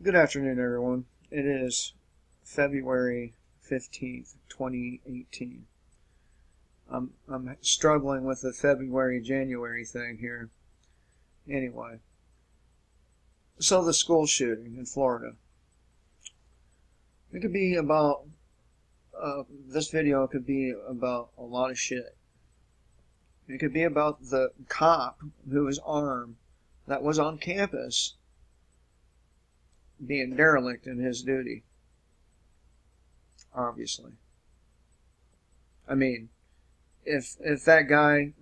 Good afternoon, everyone. It is February 15th, 2018. I'm struggling with the February-January thing here. Anyway, so the school shooting in Florida. It could be about, this video could be about a lot of shit. It could be about the cop who was armed that was on campus being derelict in his duty. Obviously. I mean, if that guy,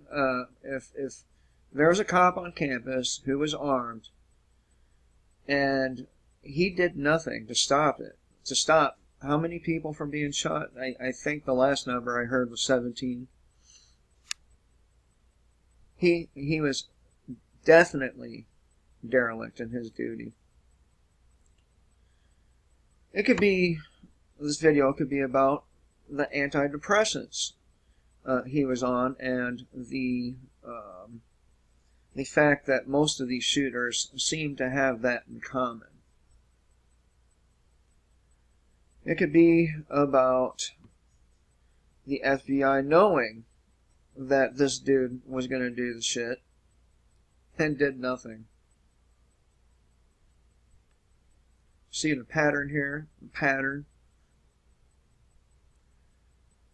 if there was a cop on campus who was armed and he did nothing to stop it, to stop how many people from being shot? I think the last number I heard was 17. He was definitely derelict in his duty. It could be, this video could be about the antidepressants he was on, and the fact that most of these shooters seem to have that in common. It could be about the FBI knowing that this dude was going to do the shit and did nothing. See the pattern here? The pattern.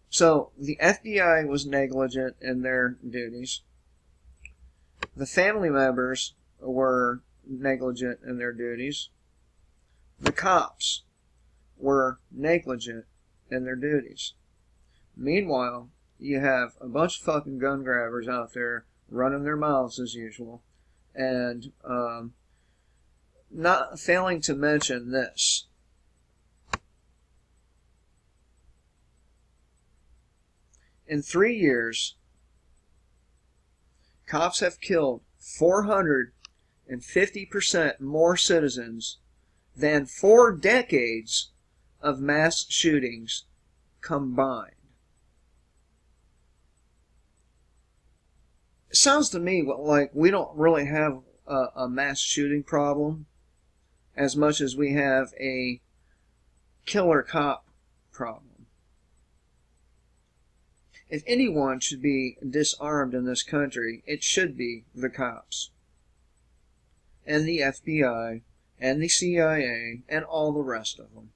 So, the FBI was negligent in their duties. The family members were negligent in their duties. The cops were negligent in their duties. Meanwhile, you have a bunch of fucking gun grabbers out there running their mouths as usual, and not failing to mention this. In 3 years, cops have killed 450% more citizens than 4 decades of mass shootings combined. It sounds to me like we don't really have a mass shooting problem as much as we have a killer cop problem. If anyone should be disarmed in this country, it should be the cops, and the FBI, and the CIA, and all the rest of them.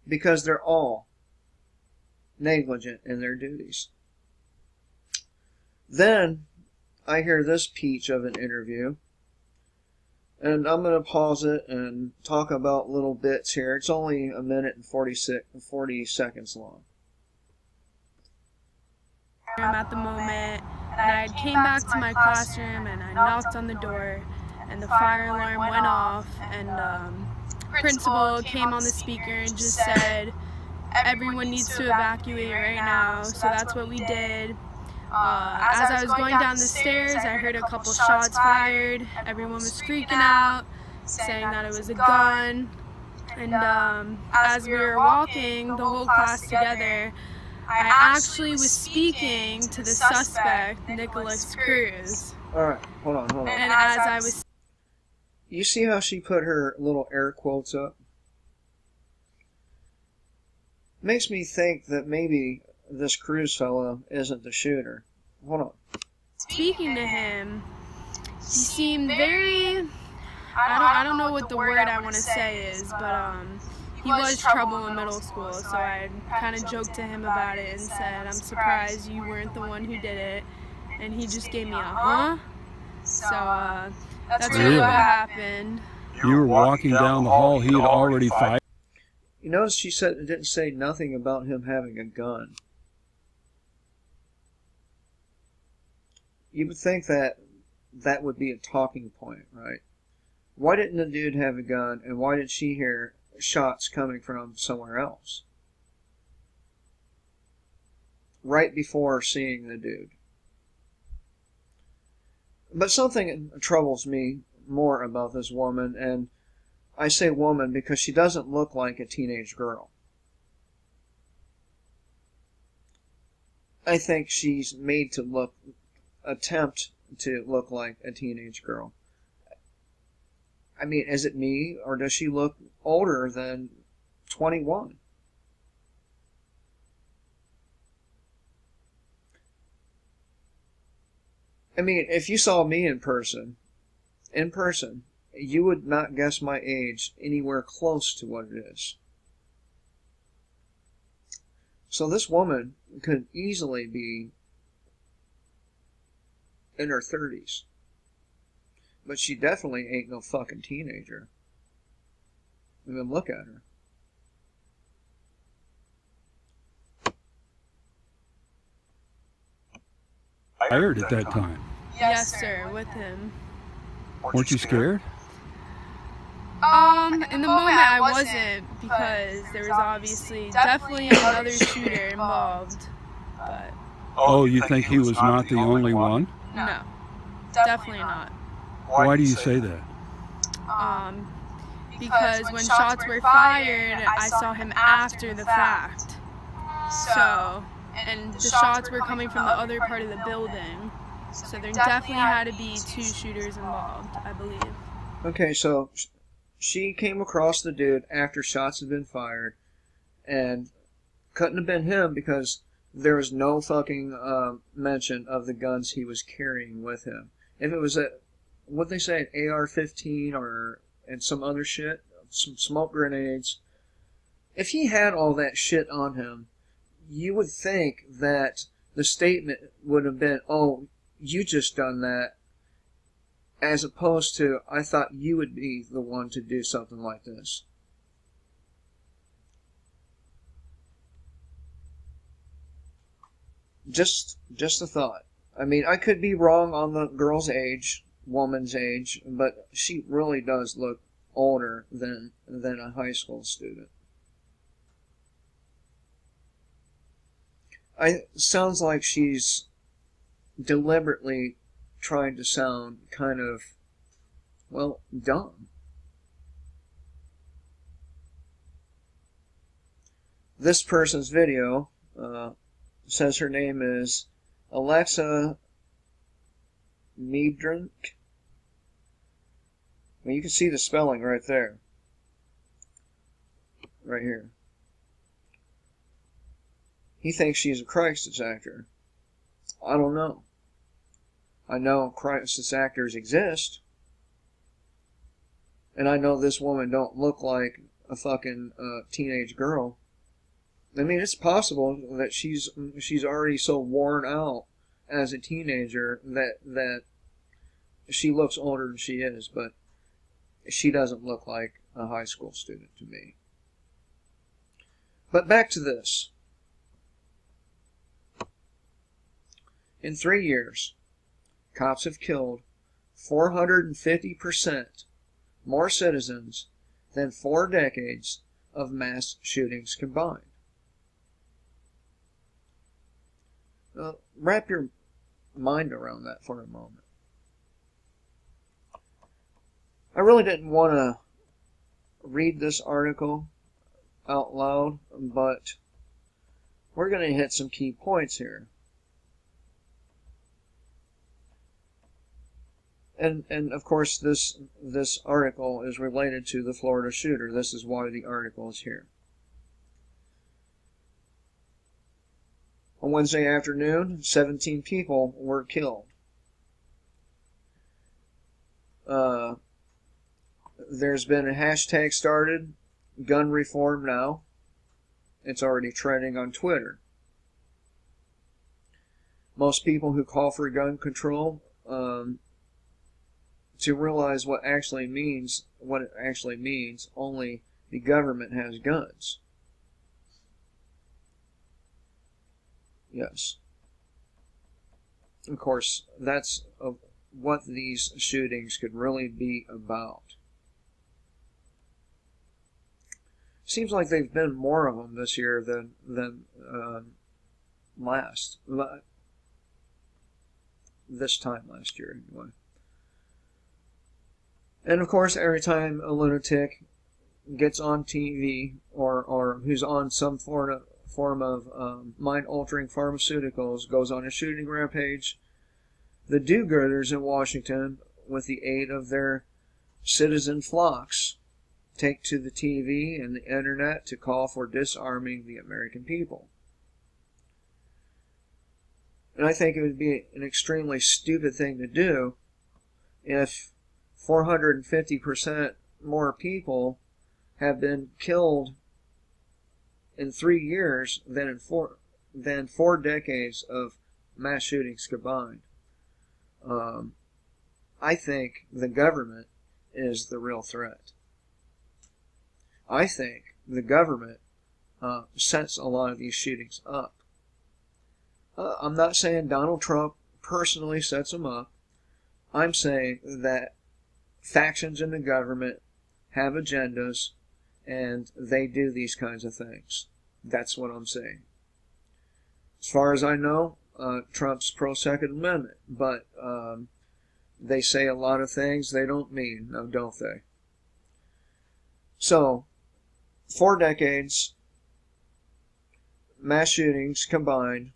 Because they're all negligent in their duties. Then, I hear this peach of an interview, and I'm going to pause it and talk about little bits here. It's only a minute and 40 seconds long. At the moment, and I came back to my classroom and I knocked on the door and the fire alarm went off, and principal came on the speaker and just said everyone needs to evacuate right now. So that's what we did. As I was going down the stairs, I heard a couple shots fired. Everyone was freaking out, saying that it was a gun, and as we were walking the whole class together, I actually was speaking to the suspect, Nicholas Cruz. Alright, hold on. And as I was... You see how she put her little air quotes up? Makes me think that maybe this Cruz fellow isn't the shooter. Hold on. Speaking to him, he seemed very... I don't know what the word I want to say is, but he was trouble in middle school, so I kind of joked to him about it and said, I'm surprised you weren't the one who did it, and he just gave me a huh? So that's really what happened. You were walking down the hall, he had already fired. You notice she said it didn't say nothing about him having a gun. You would think that that would be a talking point, right? Why didn't the dude have a gun, and why did she hear shots coming from somewhere else right before seeing the dude? But something troubles me more about this woman, and I say woman because she doesn't look like a teenage girl. I think she's made to attempt to look like a teenage girl. I mean, is it me, or does she look older than 21? I mean, if you saw me in person, you would not guess my age anywhere close to what it is. So this woman could easily be in her 30s. But she definitely ain't no fucking teenager. I mean, look at her. Fired at that time. Yes, sir, with him. Weren't you scared? In the moment I wasn't, because there was obviously definitely another shooter involved. But Oh, you think he was not the only one? no, definitely not. Why do you say that? Because when shots were fired, I saw him after the fact. So, and the shots were coming from the other part of the building. So there definitely had to be 2 shooters involved, I believe. Okay, so she came across the dude after shots had been fired, and couldn't have been him because there was no fucking mention of the guns he was carrying with him. If it was what'd they say, an AR-15 and some other shit, some smoke grenades, if he had all that shit on him, you would think that the statement would have been, oh, you just done that, as opposed to, I thought you would be the one to do something like this. Just a thought. I mean, I could be wrong on the girl's age, woman's age, but she really does look older than a high school student. Sounds like she's deliberately trying to sound kind of, well, dumb. This person's video says her name is Alexa Meadrink. Well, you can see the spelling right there. Right here. He thinks she's a crisis actor. I don't know. I know crisis actors exist. And I know this woman don't look like a fucking teenage girl. I mean, it's possible that she's already so worn out as a teenager that she looks older than she is, but she doesn't look like a high school student to me. But back to this. In 3 years, cops have killed 450% more citizens than 4 decades of mass shootings combined. Wrap your mind around that for a moment. I really didn't want to read this article out loud, but we're going to hit some key points here. And of course, this article is related to the Florida shooter. This is why the article is here. On Wednesday afternoon, 17 people were killed. There's been a hashtag started, Gun Reform Now. It's already trending on Twitter. Most people who call for gun control to realize what it actually means, only the government has guns. Yes. Of course, that's what these shootings could really be about. Seems like they've been more of them this year than this time last year, anyway. And of course, every time a lunatic gets on TV or who's on some form of mind-altering pharmaceuticals goes on a shooting rampage, the do-gooders in Washington, with the aid of their citizen flocks take to the TV and the internet to call for disarming the American people. And I think it would be an extremely stupid thing to do if 450% more people have been killed in 3 years than in four decades of mass shootings combined. I think the government is the real threat. I think the government sets a lot of these shootings up. I'm not saying Donald Trump personally sets them up. I'm saying that factions in the government have agendas and they do these kinds of things. That's what I'm saying. As far as I know, Trump's pro-Second Amendment, but they say a lot of things they don't mean, now don't they? So, 4 decades, mass shootings combined,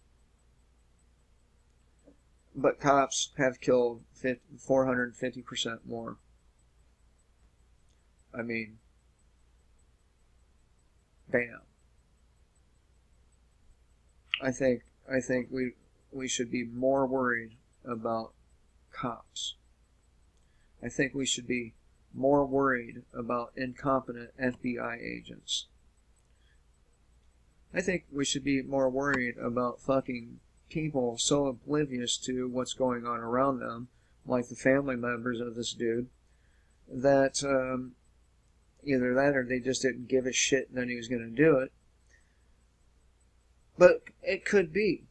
but cops have killed 450% more. I mean, bam. I think we should be more worried about cops. I think we should be more worried about incompetent FBI agents. I think we should be more worried about fucking people so oblivious to what's going on around them, like the family members of this dude, that either that or they just didn't give a shit that he was going to do it. But it could be.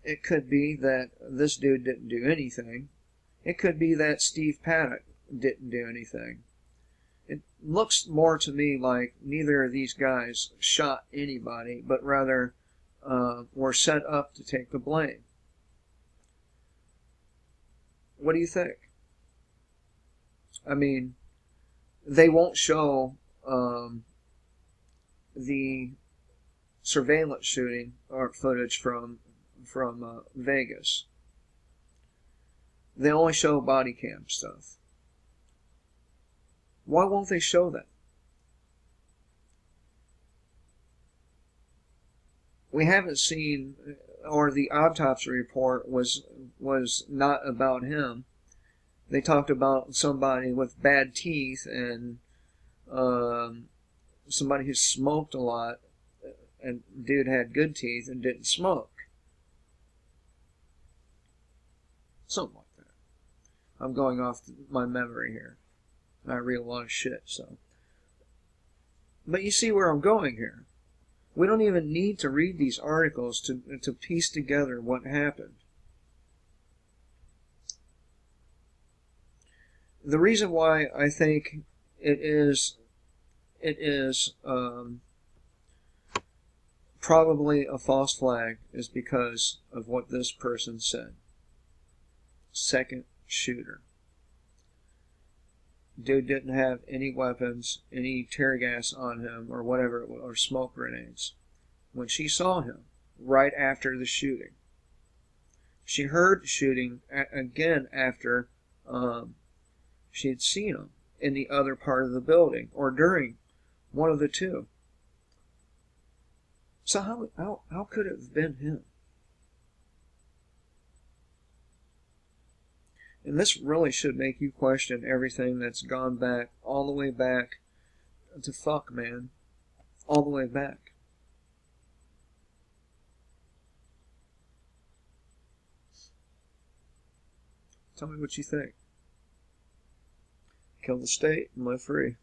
It could be that this dude didn't do anything. It could be that Steve Paddock didn't do anything. It looks more to me like neither of these guys shot anybody, but rather were set up to take the blame. What do you think? I mean, they won't show the surveillance shooting or footage from Vegas. They only show body cam stuff. Why won't they show that? We haven't seen, or the autopsy report was not about him. They talked about somebody with bad teeth and somebody who smoked a lot, and dude had good teeth and didn't smoke. Something like that. I'm going off my memory here. I read a lot of shit, so. But you see where I'm going here. We don't even need to read these articles to piece together what happened. The reason why I think it is probably a false flag is because of what this person said. Second shooter. Dude didn't have any weapons, any tear gas on him, or whatever, or smoke grenades. When she saw him, right after the shooting, she heard the shooting again after she had seen him in the other part of the building, or during one of the two. So how could it have been him? And this really should make you question everything that's gone back, all the way back to fuck, man. All the way back. Tell me what you think. Kill the state and live free.